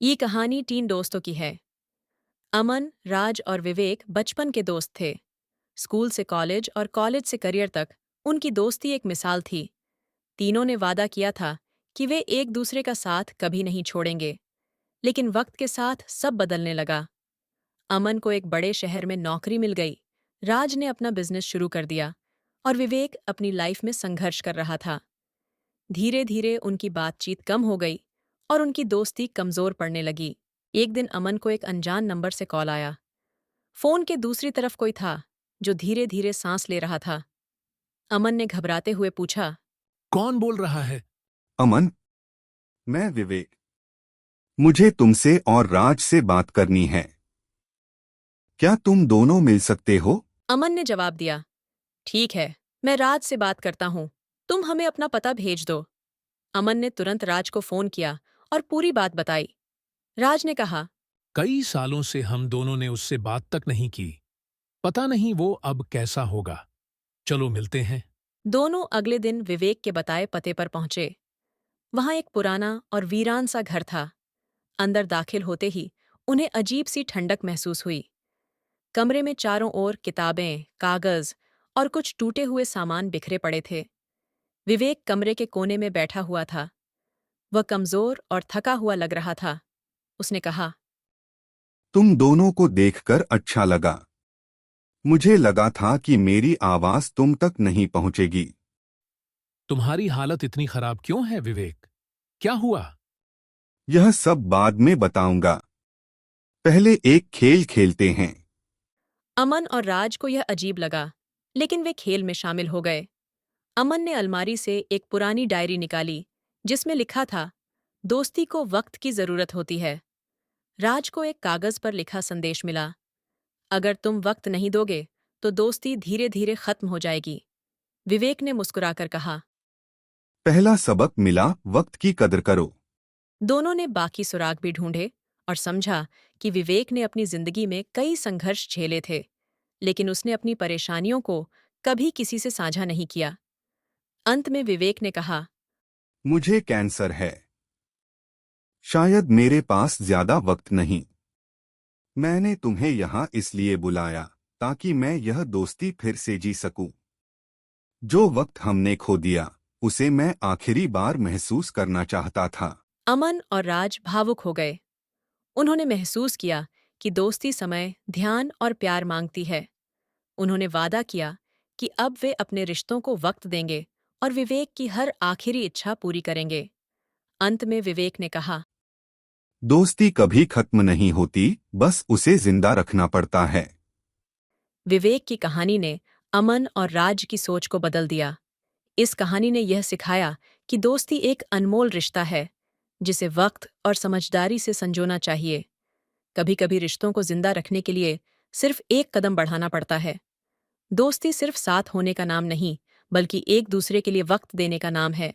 ये कहानी 3 दोस्तों की है। अमन, राज और विवेक बचपन के दोस्त थे। स्कूल से कॉलेज और कॉलेज से करियर तक उनकी दोस्ती एक मिसाल थी। तीनों ने वादा किया था कि वे एक दूसरे का साथ कभी नहीं छोड़ेंगे। लेकिन वक्त के साथ सब बदलने लगा। अमन को एक बड़े शहर में नौकरी मिल गई। राज ने अपना बिजनेस शुरू कर दिया और विवेक अपनी लाइफ में संघर्ष कर रहा था। धीरे धीरे उनकी बातचीत कम हो गई और उनकी दोस्ती कमजोर पड़ने लगी। एक दिन अमन को एक अनजान नंबर से कॉल आया। फोन के दूसरी तरफ कोई था जो धीरे धीरे सांस ले रहा था। अमन ने घबराते हुए पूछा, कौन बोल रहा है? अमन, मैं विवेक। मुझे तुमसे और राज से बात करनी है। क्या तुम दोनों मिल सकते हो? अमन ने जवाब दिया, ठीक है, मैं राज से बात करता हूँ। तुम हमें अपना पता भेज दो। अमन ने तुरंत राज को फोन किया और पूरी बात बताई। राज ने कहा, कई सालों से हम दोनों ने उससे बात तक नहीं की। पता नहीं वो अब कैसा होगा। चलो मिलते हैं। दोनों अगले दिन विवेक के बताए पते पर पहुंचे। वहां एक पुराना और वीरान सा घर था। अंदर दाखिल होते ही उन्हें अजीब सी ठंडक महसूस हुई। कमरे में चारों ओर किताबें, कागज और कुछ टूटे हुए सामान बिखरे पड़े थे। विवेक कमरे के कोने में बैठा हुआ था। वह कमजोर और थका हुआ लग रहा था। उसने कहा, तुम दोनों को देखकर अच्छा लगा। मुझे लगा था कि मेरी आवाज तुम तक नहीं पहुंचेगी। तुम्हारी हालत इतनी खराब क्यों है विवेक? क्या हुआ? यह सब बाद में बताऊंगा। पहले एक खेल खेलते हैं। अमन और राज को यह अजीब लगा, लेकिन वे खेल में शामिल हो गए। अमन ने अलमारी से एक पुरानी डायरी निकाली जिसमें लिखा था, दोस्ती को वक्त की जरूरत होती है। राज को एक कागज पर लिखा संदेश मिला, अगर तुम वक्त नहीं दोगे तो दोस्ती धीरे धीरे खत्म हो जाएगी। विवेक ने मुस्कुराकर कहा। पहला सबक मिला, वक्त की कदर करो। दोनों ने बाकी सुराग भी ढूंढे और समझा कि विवेक ने अपनी जिंदगी में कई संघर्ष झेले थे, लेकिन उसने अपनी परेशानियों को कभी किसी से साझा नहीं किया। अंत में विवेक ने कहा, मुझे कैंसर है। शायद मेरे पास ज्यादा वक्त नहीं। मैंने तुम्हें यहाँ इसलिए बुलाया ताकि मैं यह दोस्ती फिर से जी सकूं। जो वक्त हमने खो दिया उसे मैं आखिरी बार महसूस करना चाहता था। अमन और राज भावुक हो गए। उन्होंने महसूस किया कि दोस्ती समय, ध्यान और प्यार मांगती है। उन्होंने वादा किया कि अब वे अपने रिश्तों को वक्त देंगे और विवेक की हर आखिरी इच्छा पूरी करेंगे। अंत में विवेक ने कहा, दोस्ती कभी खत्म नहीं होती, बस उसे जिंदा रखना पड़ता है। विवेक की कहानी ने अमन और राज की सोच को बदल दिया। इस कहानी ने यह सिखाया कि दोस्ती एक अनमोल रिश्ता है, जिसे वक्त और समझदारी से संजोना चाहिए। कभी कभी रिश्तों को जिंदा रखने के लिए सिर्फ एक कदम बढ़ाना पड़ता है। दोस्ती सिर्फ साथ होने का नाम नहीं, बल्कि एक दूसरे के लिए वक्त देने का नाम है।